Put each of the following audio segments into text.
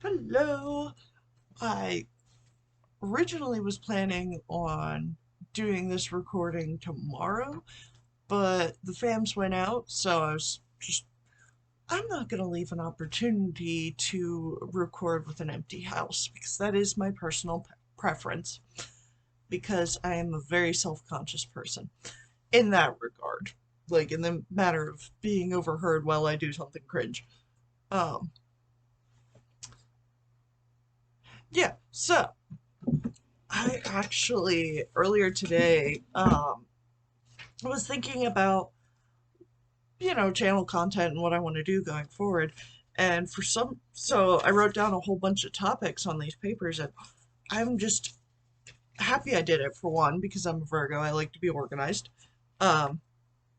Hello. I originally was planning on doing this recording tomorrow, but the fams went out, so I'm not going to leave an opportunity to record with an empty house because that is my personal preference because I am a very self-conscious person in that regard. Like in the matter of being overheard while I do something cringe. Um, yeah, so I actually earlier today was thinking about channel content and what I want to do going forward, and so I wrote down a whole bunch of topics on these papers, and I'm just happy I did it. For one, because I'm a Virgo, I like to be organized, um,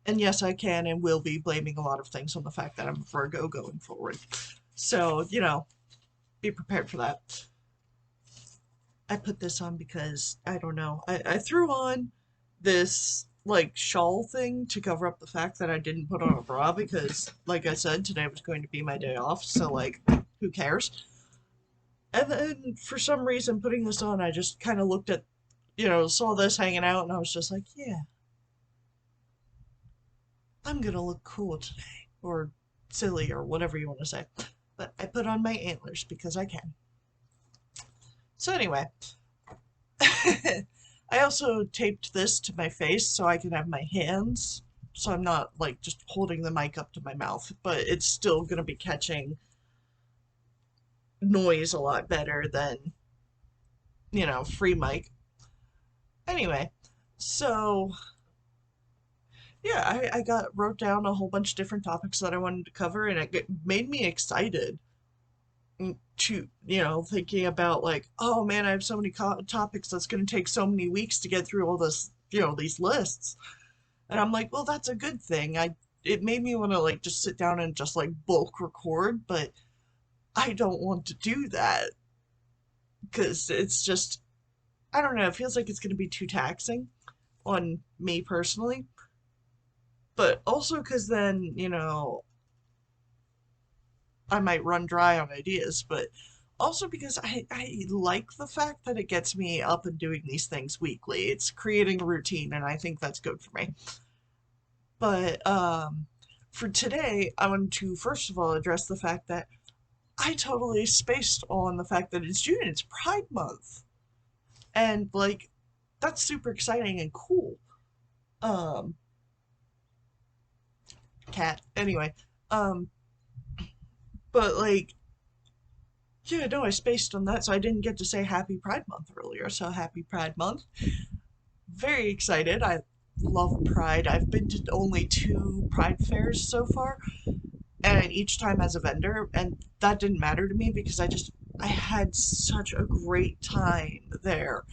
and yes, I can and will be blaming a lot of things on the fact that I'm a Virgo going forward. So be prepared for that. I put this on because I don't know. I threw on this like shawl thing to cover up the fact that I didn't put on a bra because, like I said, today was going to be my day off, so like, who cares? And then for some reason, putting this on, I just kind of looked at, saw this hanging out, and I was just like, yeah, I'm gonna look cool today, or silly, or whatever you want to say. But I put on my antlers because I can. So anyway, I also taped this to my face so I can have my hands, so I'm not like just holding the mic up to my mouth, but it's still going to be catching noise a lot better than, free mic. Anyway, so yeah, I wrote down a whole bunch of different topics that I wanted to cover, and it made me excited to, thinking about like, oh man, I have so many topics that's going to take so many weeks to get through all this, these lists. And I'm like, well, that's a good thing. It made me want to like just sit down and just like bulk record, but I don't want to do that because it's just I don't know, it feels like it's going to be too taxing on me personally, but also because then, I might run dry on ideas, but also because I like the fact that it gets me up and doing these things weekly. It's creating a routine, and I think that's good for me. But for today, I wanted to first of all address the fact that I totally spaced on the fact that it's June, it's Pride Month. And like that's super exciting and cool. Um cat. Anyway, um but like yeah, no, I spaced on that, so I didn't get to say happy Pride Month earlier. So happy Pride Month. Very excited. I love Pride. I've been to only two Pride fairs so far, and each time as a vendor, and that didn't matter to me because I had such a great time there.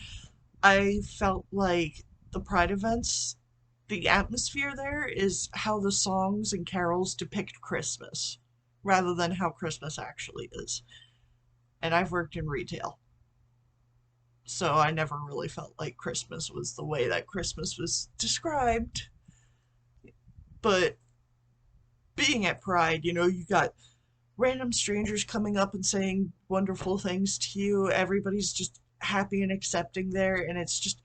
I felt like the Pride events, the atmosphere there is how the songs and carols depict Christmas rather than how Christmas actually is. And I've worked in retail, so I never really felt like Christmas was the way that Christmas was described. But being at Pride, you got random strangers coming up and saying wonderful things to you. Everybody's just happy and accepting there, and it's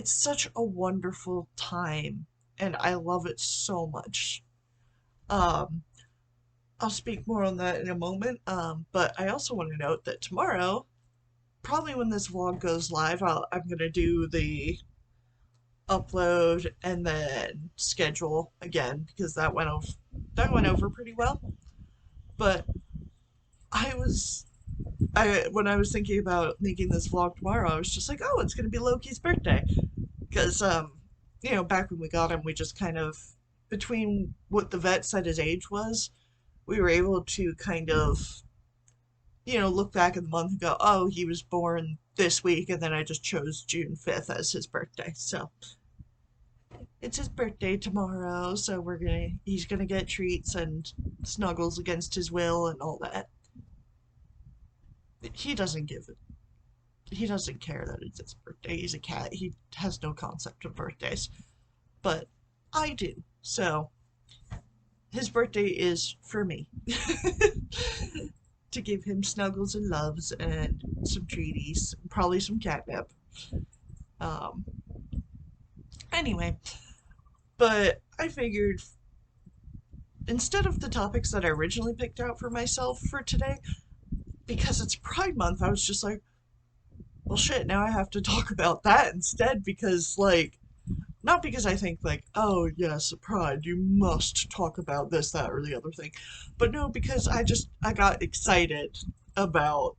such a wonderful time, and I love it so much. Um, I'll speak more on that in a moment, but I also want to note that tomorrow, probably when this vlog goes live, I'm going to do the upload and then schedule again because that went over pretty well. But I was when I was thinking about making this vlog tomorrow, I was just like, oh, it's gonna be Loki's birthday because back when we got him, we just kind of between what the vet said his age was, we were able to kind of look back at the month and go, oh, he was born this week, and then I just chose June 5th as his birthday. So it's his birthday tomorrow, so he's gonna get treats and snuggles against his will and all that. He doesn't give it. He doesn't care that it's his birthday. He's a cat. He has no concept of birthdays. But I do. So his birthday is for me. to give him snuggles and loves and some treaties, probably some catnip. Um, anyway, but I figured instead of the topics that I originally picked out for myself for today, because it's Pride Month, I was just like, well, shit, now I have to talk about that instead because, like, not because I think, like, oh, yes, Pride, you must talk about this, that, or the other thing, but no, because I got excited about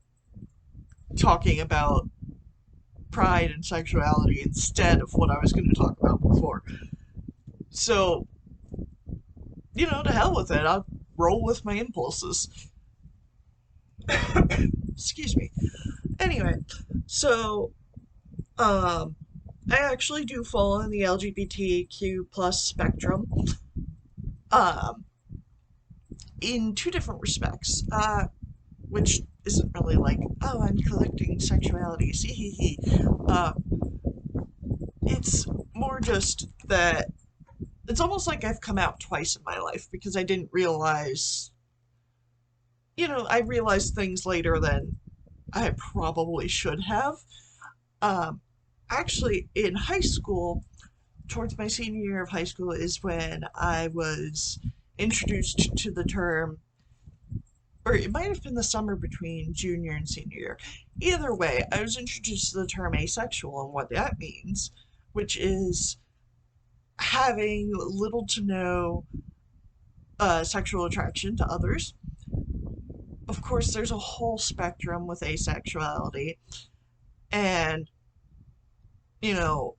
talking about pride and sexuality instead of what I was going to talk about before. So, to hell with it. I'll roll with my impulses. Excuse me. Anyway, so um, I actually do fall in the LGBTQ plus spectrum. Um, in two different respects. Which isn't really like, oh, I'm collecting sexualities. Hee hee hee. It's more just that it's almost like I've come out twice in my life because I didn't realize, I realized things later than I probably should have. Um, Actually, in high school, towards my senior year of high school, is when I was introduced to the term, or it might have been the summer between junior and senior year. Either way, I was introduced to the term asexual and what that means, which is having little to no sexual attraction to others. Of course, there's a whole spectrum with asexuality, and, you know,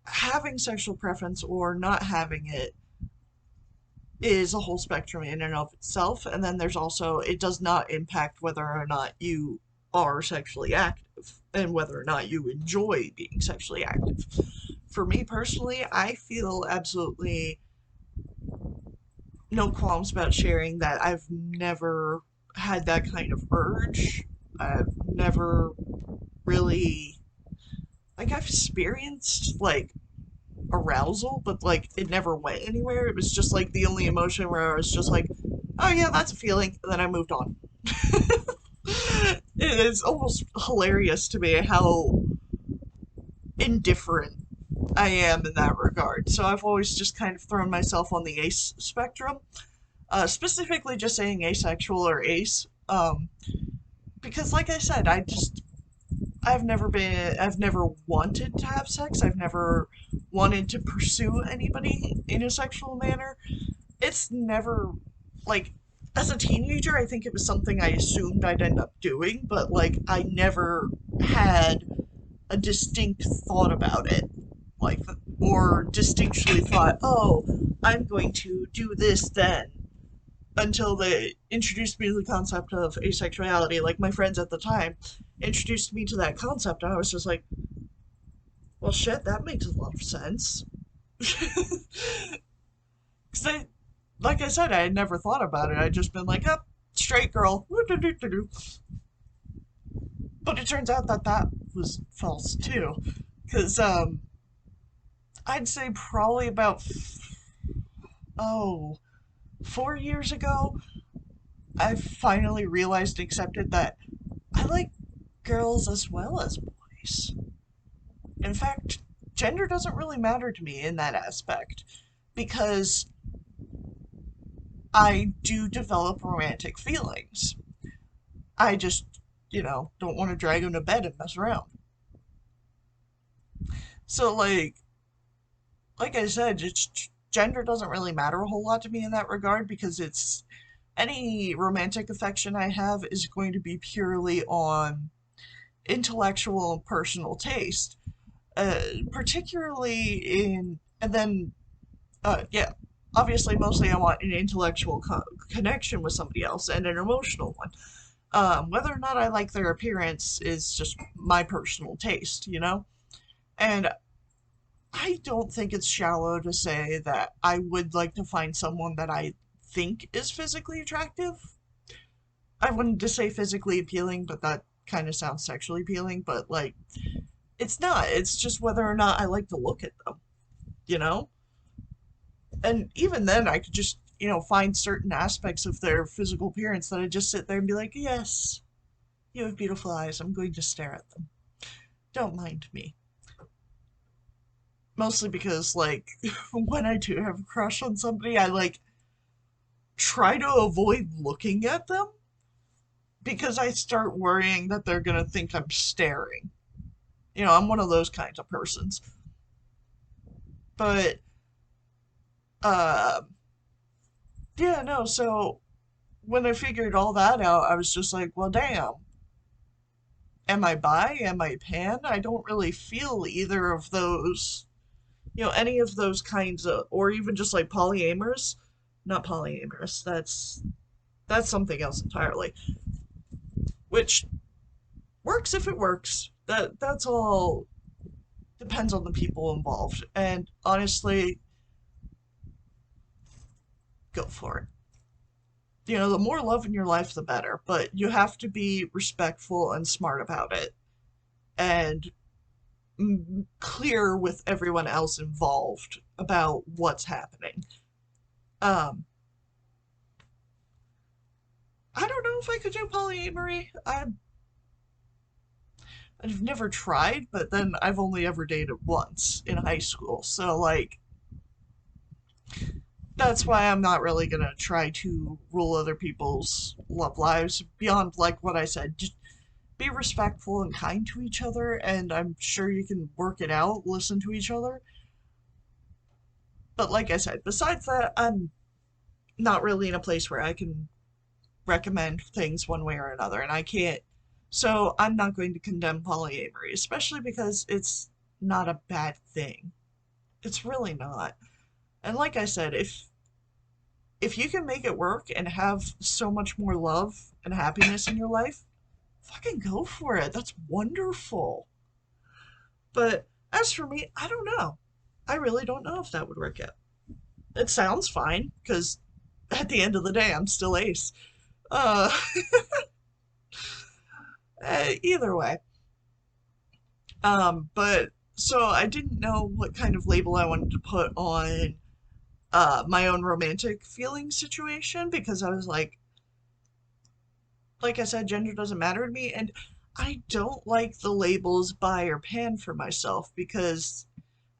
having sexual preference or not having it is a whole spectrum in and of itself. And then there's also, it does not impact whether or not you are sexually active and whether or not you enjoy being sexually active. For me personally, I feel absolutely no qualms about sharing that I've never had that kind of urge. I've never really, like, I've experienced, like, arousal, but, like, it never went anywhere. It was just, like, the only emotion where I was just like, oh, yeah, that's a feeling, and then I moved on. It is almost hilarious to me how indifferent I am in that regard. So I've always just kind of thrown myself on the ace spectrum, specifically just saying asexual or ace, because like I said, I've never wanted to have sex. I've never wanted to pursue anybody in a sexual manner. It's never, like, as a teenager, I think it was something I assumed I'd end up doing, but, like, I never had a distinct thought about it. Like, or distinctly thought, oh, I'm going to do this then. Until they introduced me to the concept of asexuality. Like, my friends at the time introduced me to that concept, and I was just like, well, shit, that makes a lot of sense. Because like I said, I had never thought about it. I'd just been like, yep, straight girl. But it turns out that that was false too. Because I'd say probably about, oh, 4 years ago, I finally realized and accepted that I like girls as well as boys. In fact, gender doesn't really matter to me in that aspect because I do develop romantic feelings. I just, don't want to drag them to bed and mess around. So, like I said, gender doesn't really matter a whole lot to me in that regard because it's any romantic affection I have is going to be purely on intellectual and personal taste, particularly in, and then, yeah, obviously, mostly I want an intellectual connection with somebody else and an emotional one. Whether or not I like their appearance is just my personal taste, And I don't think it's shallow to say that I would like to find someone that I think is physically attractive. I wanted to say physically appealing, but that kind of sounds sexually appealing, but, like, it's not. It's just whether or not I like to look at them, you know? And even then, I could just find certain aspects of their physical appearance that I just sit there and be like, yes, you have beautiful eyes. I'm going to stare at them. Don't mind me. Mostly because, like, when I do have a crush on somebody, I, like, try to avoid looking at them because I start worrying that they're gonna think I'm staring. I'm one of those kinds of persons. But, uh, yeah, no, so when I figured all that out, I was just like, well, damn. Am I bi? Am I pan? I don't really feel either of those, any of those kinds of, or even just like polyamorous. Not polyamorous. That's something else entirely. Which works if it works. That's all depends on the people involved. And honestly, go for it. The more love in your life, the better. But you have to be respectful and smart about it. And clear with everyone else involved about what's happening. Um, I don't know if I could do polyamory. I've never tried, but then I've only ever dated once in high school. So, like, that's why I'm not really gonna try to rule other people's love lives beyond, like, what I said. Just be respectful and kind to each other, and I'm sure you can work it out, listen to each other. But like I said, besides that, I'm not really in a place where I can recommend things one way or another, and I can't. So I'm not going to condemn polyamory, especially because it's not a bad thing. It's really not. And like I said, if you can make it work and have so much more love and happiness in your life, fucking go for it. That's wonderful. But as for me, I don't know. I really don't know if that would work out. It sounds fine, because at the end of the day, I'm still ace. Uh, Either way. But so I didn't know what kind of label I wanted to put on my own romantic feeling situation because I was like I said, gender doesn't matter to me, and I don't like the labels bi or pan for myself because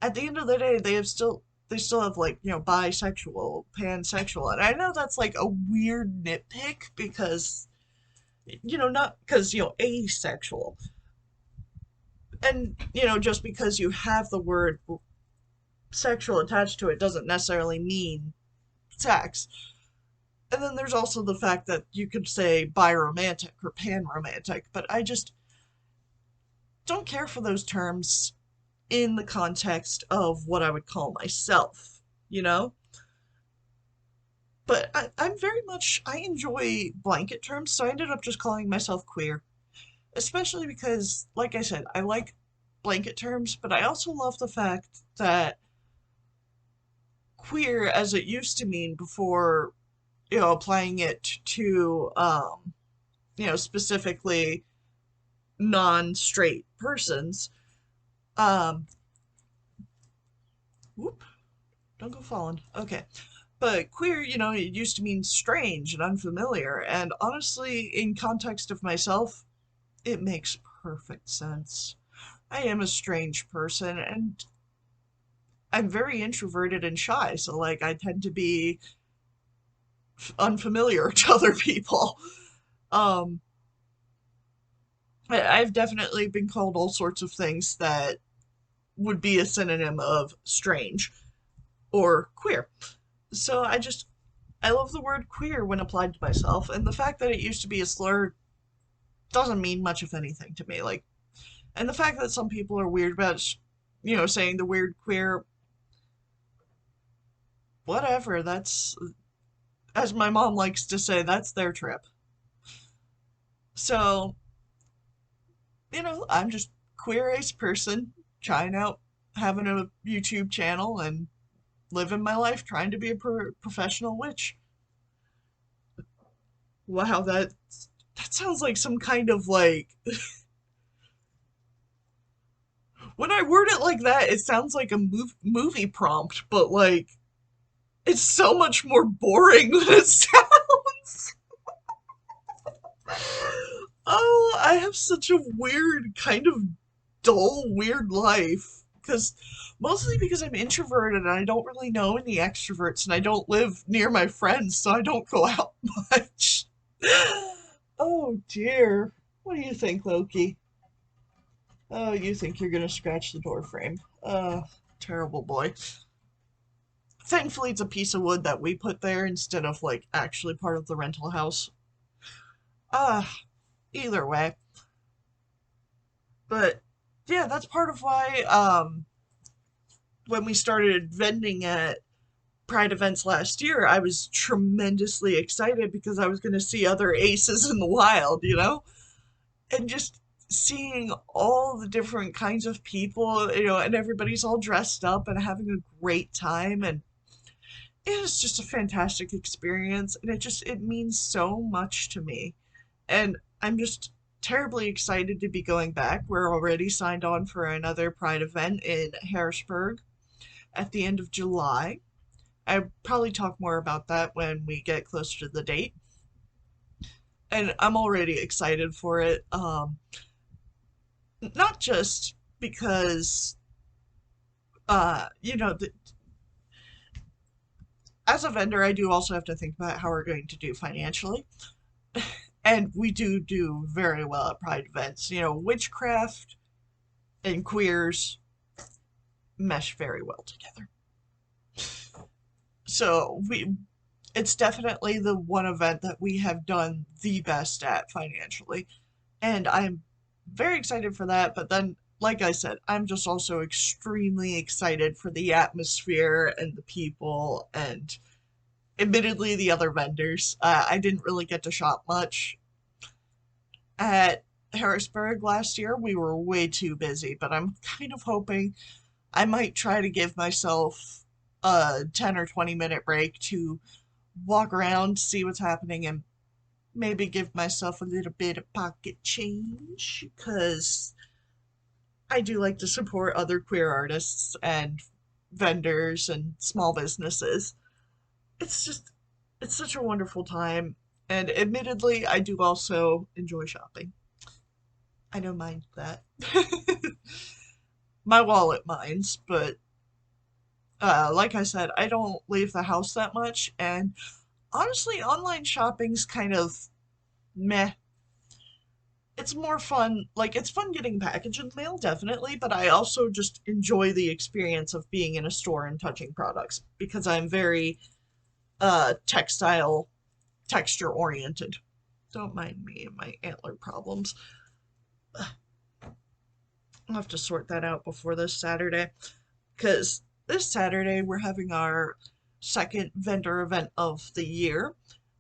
at the end of the day, they still have like bisexual, pansexual, and I know that's like a weird nitpick because not because asexual, and just because you have the word sexual attached to it doesn't necessarily mean sex. And then there's also the fact that you could say biromantic or panromantic, but I just don't care for those terms in the context of what I would call myself, you know? But I'm very much, I enjoy blanket terms, so I ended up just calling myself queer. Especially because, like I said, I like blanket terms, but I also love the fact that queer, as it used to mean before, applying it to, specifically non-straight persons, um, whoop, don't go falling. Okay. But queer, it used to mean strange and unfamiliar, and honestly, in context of myself, it makes perfect sense. I am a strange person, and I'm very introverted and shy, so like I tend to be unfamiliar to other people. Um, I've definitely been called all sorts of things that would be a synonym of strange or queer. So I love the word queer when applied to myself, and the fact that it used to be a slur doesn't mean much of anything to me. Like, and the fact that some people are weird about, saying the word queer, whatever, that's, as my mom likes to say, that's their trip. So, I'm just queer ace person trying out having a YouTube channel and living my life trying to be a professional witch. Wow, that sounds like some kind of like when I word it like that, it sounds like a movie prompt, but like It's so much more boring than it sounds. Oh, I have such a weird, kind of dull, weird life. Mostly because I'm introverted and I don't really know any extroverts and I don't live near my friends, so I don't go out much. Oh dear. What do you think, Loki? Oh, you think you're gonna scratch the door frame. Terrible boy. Thankfully, it's a piece of wood that we put there instead of, like, actually part of the rental house. Uh, Either way. But, yeah, that's part of why, when we started vending at Pride events last year, I was tremendously excited because I was going to see other aces in the wild, And just seeing all the different kinds of people, and everybody's all dressed up and having a great time. And it was just a fantastic experience. And it means so much to me. And I'm just terribly excited to be going back. We're already signed on for another Pride event in Harrisburg at the end of July. I'll probably talk more about that when we get closer to the date. And I'm already excited for it. Not just because, as a vendor, I do also have to think about how we're going to do financially. And we do very well at Pride events. Witchcraft and queers mesh very well together. So it's definitely the one event that we have done the best at financially. And I'm very excited for that. But then, like I said, I'm just also extremely excited for the atmosphere and the people and admittedly the other vendors. I didn't really get to shop much at Harrisburg last year. We were way too busy, but I'm kind of hoping I might try to give myself a 10 or 20-minute break to walk around, see what's happening, and maybe give myself a little bit of pocket change because I do like to support other queer artists and vendors and small businesses. It's just, it's such a wonderful time. And admittedly, I do also enjoy shopping. I don't mind that. My wallet minds, but like I said, I don't leave the house that much. And honestly, online shopping's kind of meh. It's more fun. Like, it's fun getting package in the mail, definitely, but I also just enjoy the experience of being in a store and touching products because I'm very textile, texture oriented. Don't mind me and my antler problems. I'll have to sort that out before this Saturday because this Saturday we're having our second vendor event of the year,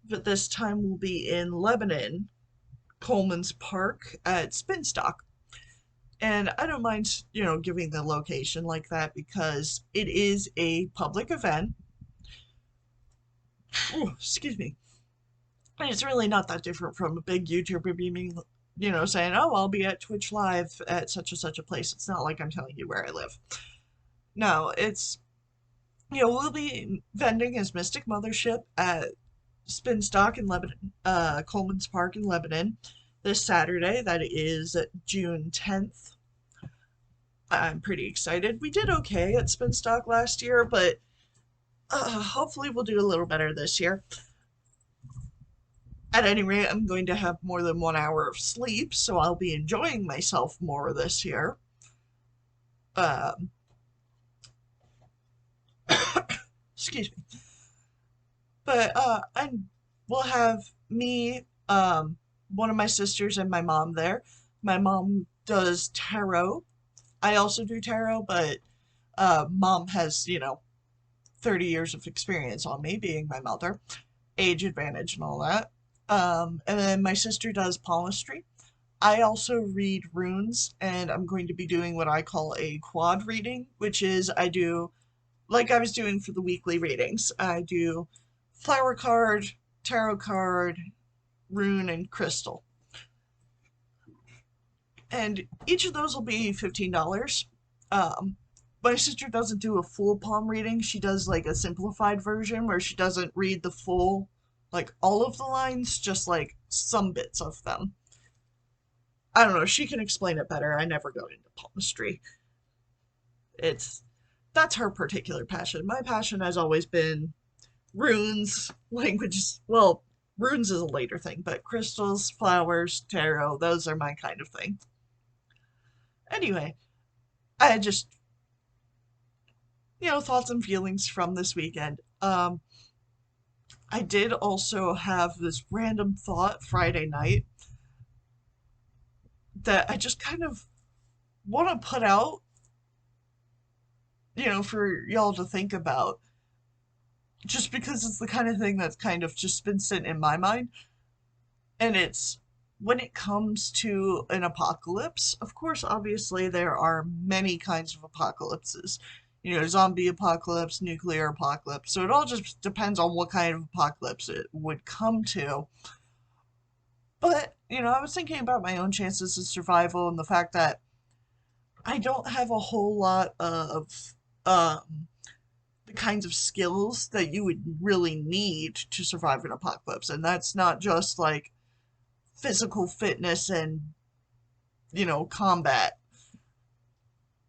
but this time we'll be in Lebanon, Coleman's Park at Spinstock. And I don't mind, giving the location like that because it is a public event. Ooh, excuse me. And it's really not that different from a big YouTuber beaming, saying, oh, I'll be at Twitch Live at such and such a place. It's not like I'm telling you where I live. No, we'll be vending as Mystic Mothership at Spinstock in Lebanon, Coleman's Park in Lebanon this Saturday. That is June 10th. I'm pretty excited. We did okay at Spinstock last year, but hopefully we'll do a little better this year. At any rate, I'm going to have more than 1 hour of sleep, so I'll be enjoying myself more this year. Um, Excuse me. But and we'll have me, one of my sisters, and my mom there. My mom does tarot. I also do tarot, but mom has 30 years of experience on me, being my mother, age advantage and all that. And then my sister does palmistry. I also read runes, and I'm going to be doing what I call a quad reading, which is I do, like I was doing for the weekly readings, I do flower card, tarot card, rune, and crystal. And each of those will be $15. Um, My sister doesn't do a full palm reading. She does like a simplified version where she doesn't read the full, like all of the lines, just like some bits of them. I don't know. She can explain it better. I never got into palmistry. It's That's her particular passion. My passion has always been runes, languages. Well, runes is a later thing, but crystals, flowers, tarot, those are my kind of thing. Anyway, I just, thoughts and feelings from this weekend. I did also have this random thought Friday night that I just kind of want to put out, for y'all to think about, just because it's the kind of thing that's kind of just been sitting in my mind. And it's when it comes to an apocalypse, of course, obviously, there are many kinds of apocalypses. Zombie apocalypse, nuclear apocalypse. So it all just depends on what kind of apocalypse it would come to. But, I was thinking about my own chances of survival and the fact that I don't have a whole lot of the kinds of skills that you would really need to survive an apocalypse. And that's not just like physical fitness and, combat.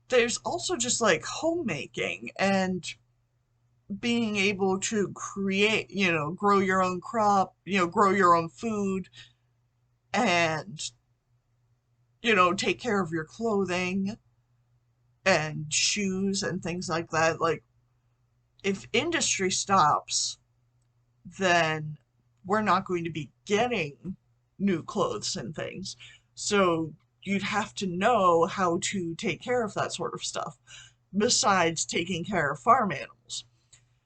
There's also just like homemaking and being able to create, grow your own crop, grow your own food and, take care of your clothing and shoes and things like that. Like, if industry stops, then we're not going to be getting new clothes and things. So you'd have to know how to take care of that sort of stuff, besides taking care of farm animals.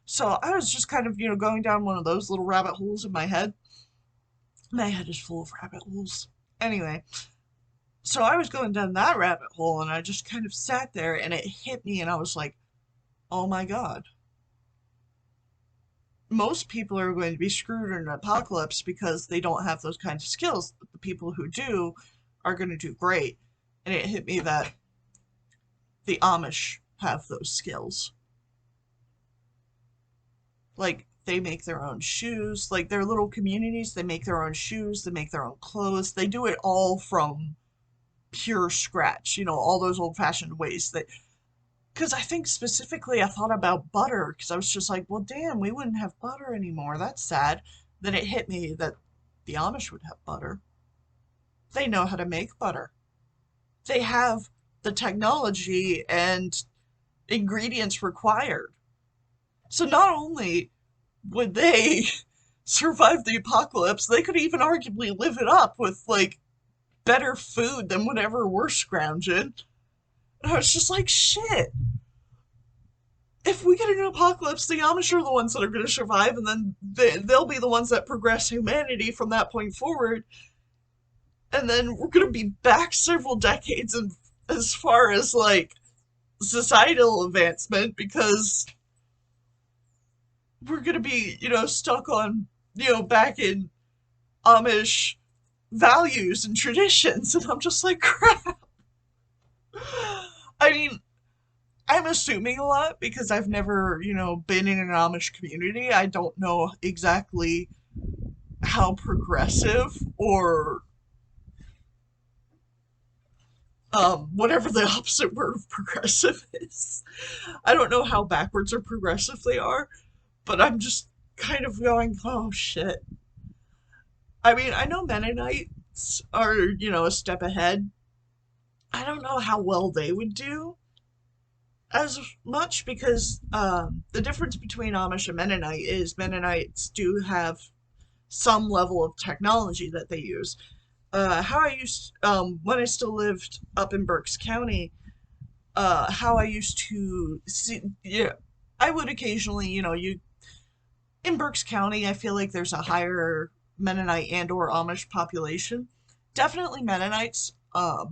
So I was just kind of, going down one of those little rabbit holes in my head. My head is full of rabbit holes. Anyway, so I was going down that rabbit hole and I just kind of sat there and it hit me and I was like, oh my God. Most people are going to be screwed in an apocalypse because they don't have those kinds of skills. But the people who do are going to do great. And it hit me that the Amish have those skills. Like, they make their own shoes. Like, their little communities, they make their own shoes, they make their own clothes. They do it all from pure scratch, all those old-fashioned ways that, because I think specifically I thought about butter, because I was just like, well, damn, we wouldn't have butter anymore. That's sad. Then it hit me that the Amish would have butter. They know how to make butter. They have the technology and ingredients required. So not only would they survive the apocalypse, they could even arguably live it up with, like, better food than whatever we're scrounging. And I was just like, shit. If we get an apocalypse, the Amish are the ones that are going to survive, and then they'll be the ones that progress humanity from that point forward. And then we're going to be back several decades as far as, like, societal advancement, because we're going to be, stuck on, back in Amish values and traditions. And I'm just like, crap. I mean, I'm assuming a lot because I've never, been in an Amish community. I don't know exactly how progressive or whatever the opposite word of progressive is. I don't know how backwards or progressive they are, but I'm just kind of going, oh shit. I mean, I know Mennonites are, a step ahead. I don't know how well they would do as much because the difference between Amish and Mennonite is Mennonites do have some level of technology that they use. How I used when I still lived up in Berks County, how I used to see, yeah, I would occasionally, you in Berks County, I feel like there's a higher Mennonite and or Amish population. Definitely Mennonites. I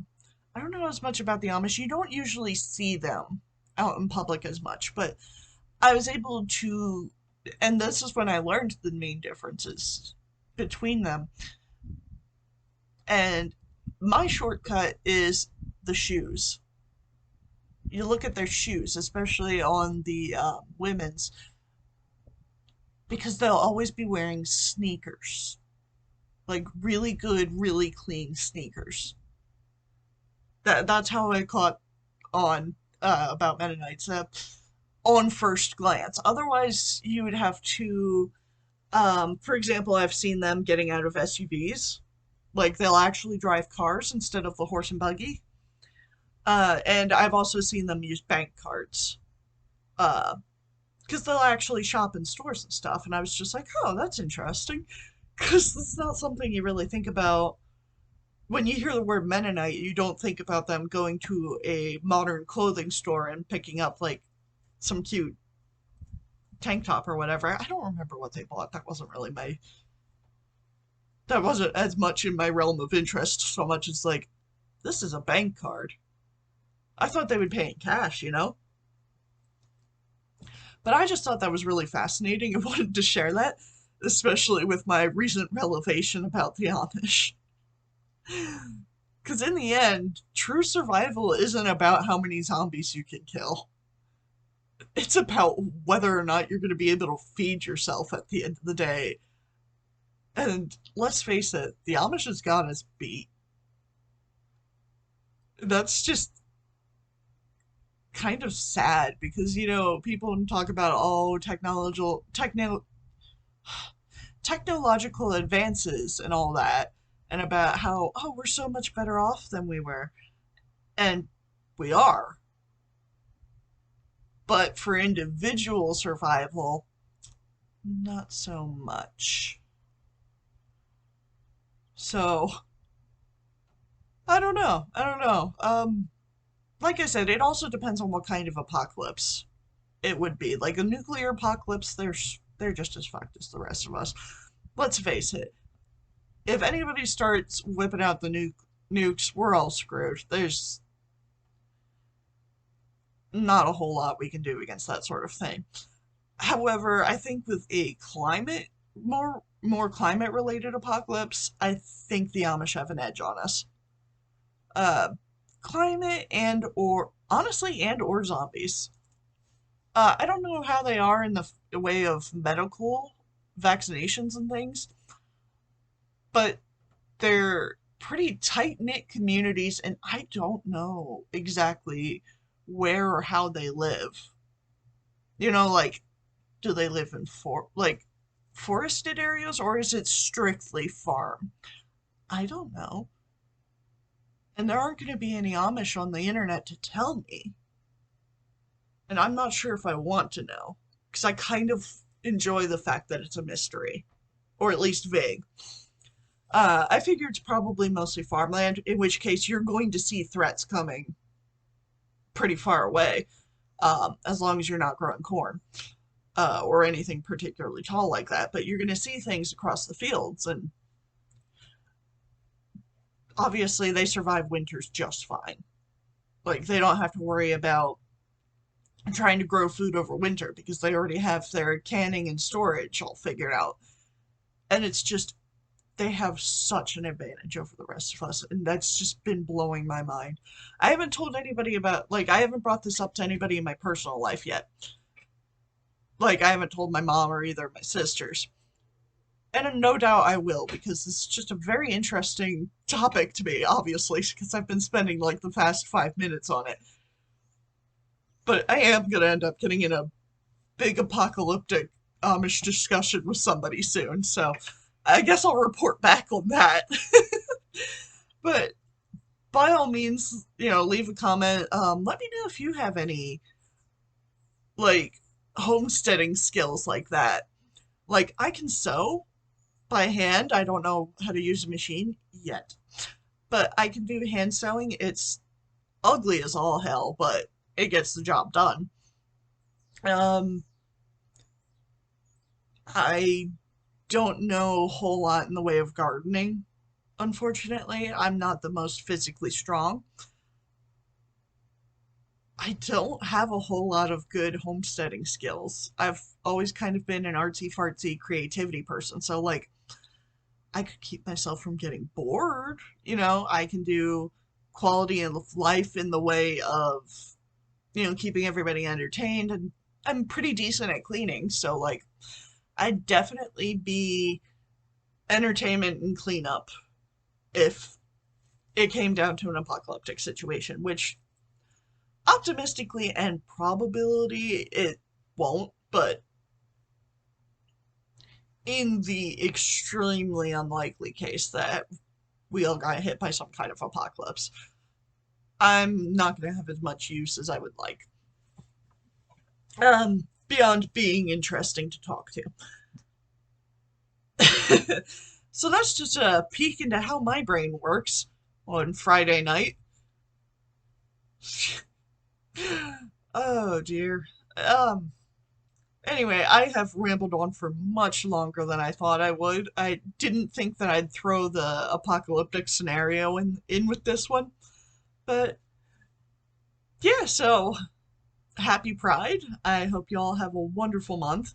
don't know as much about the Amish. You don't usually see them out in public as much, but I was able to, and this is when I learned the main differences between them. And my shortcut is the shoes. You look at their shoes, especially on the women's, because they'll always be wearing sneakers, like really good, really clean sneakers. That's how I caught on about Mennonites on first glance. Otherwise, you would have to, for example, I've seen them getting out of SUVs. Like they'll actually drive cars instead of the horse and buggy. And I've also seen them use bank cards. Uh, because they'll actually shop in stores and stuff. And I was just like, oh, that's interesting. Because it's not something you really think about. When you hear the word Mennonite, you don't think about them going to a modern clothing store and picking up like some cute tank top or whatever. I don't remember what they bought. That wasn't as much in my realm of interest so much as like, this is a bank card. I thought they would pay in cash, you know? But I just thought that was really fascinating and wanted to share that, especially with my recent revelation about the Amish. Because in the end, true survival isn't about how many zombies you can kill. It's about whether or not you're going to be able to feed yourself at the end of the day. And let's face it, the Amish has got us beat. That's just kind of sad because, people talk about, oh, technological advances and all that, and about how, oh, we're so much better off than we were. And we are. But for individual survival, not so much. So, I don't know. I don't know. Like I said, it also depends on what kind of apocalypse it would be. Like a nuclear apocalypse, they're just as fucked as the rest of us. Let's face it. If anybody starts whipping out the nukes, we're all screwed. There's not a whole lot we can do against that sort of thing. However, I think with a more climate related apocalypse, I think the Amish have an edge on us. Uh, Climate and or honestly and or zombies. I don't know how they are in the way of medical vaccinations and things, but they're pretty tight knit communities, and I don't know exactly where or how they live. Like, do they live in forested areas or is it strictly farm? I don't know. And there aren't going to be any Amish on the internet to tell me. And I'm not sure if I want to know. Because I kind of enjoy the fact that it's a mystery. Or at least vague. I figure it's probably mostly farmland, in which case you're going to see threats coming pretty far away, as long as you're not growing corn. Or anything particularly tall like that, but you're going to see things across the fields, and obviously they survive winters just fine. Like, they don't have to worry about trying to grow food over winter because they already have their canning and storage all figured out. And it's just, they have such an advantage over the rest of us, and that's just been blowing my mind. I haven't told anybody about, like, I haven't brought this up to anybody in my personal life yet. Like, I haven't told my mom or either of my sisters. And no doubt I will, because it's just a very interesting topic to me, obviously, because I've been spending like the past 5 minutes on it. But I am going to end up getting in a big apocalyptic Amish discussion with somebody soon, so I guess I'll report back on that. But by all means, leave a comment. Let me know if you have any, like, homesteading skills like that. Like, I can sew by hand. I don't know how to use a machine yet, but I can do hand sewing. It's ugly as all hell, but it gets the job done. Um, I don't know a whole lot in the way of gardening, unfortunately. I'm not the most physically strong. I don't have a whole lot of good homesteading skills. I've always kind of been an artsy fartsy creativity person, so like I could keep myself from getting bored. I can do quality of life in the way of keeping everybody entertained, and I'm pretty decent at cleaning, so like I'd definitely be entertainment and cleanup if it came down to an apocalyptic situation, which optimistically and probability it won't, but in the extremely unlikely case that we all got hit by some kind of apocalypse, I'm not going to have as much use as I would like. Beyond being interesting to talk to. So that's just a peek into how my brain works on Friday night. Oh dear. Um, anyway, I have rambled on for much longer than I thought I would. I didn't think that I'd throw the apocalyptic scenario in with this one. But yeah, so happy Pride. I hope you all have a wonderful month.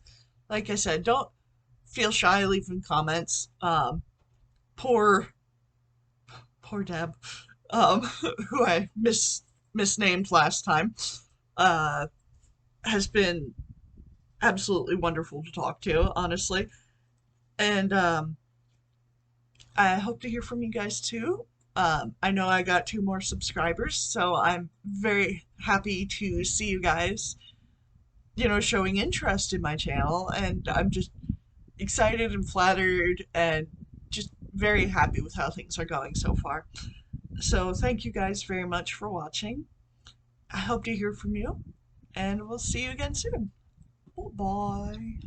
Like I said, don't feel shy leaving comments. Poor, poor Deb, um, who I misnamed last time, uh, has been absolutely wonderful to talk to, honestly. And I hope to hear from you guys too. I know I got 2 more subscribers, so I'm very happy to see you guys, showing interest in my channel, and I'm just excited and flattered and just very happy with how things are going so far. So thank you guys very much for watching. I hope to hear from you, and we'll see you again soon. Bye.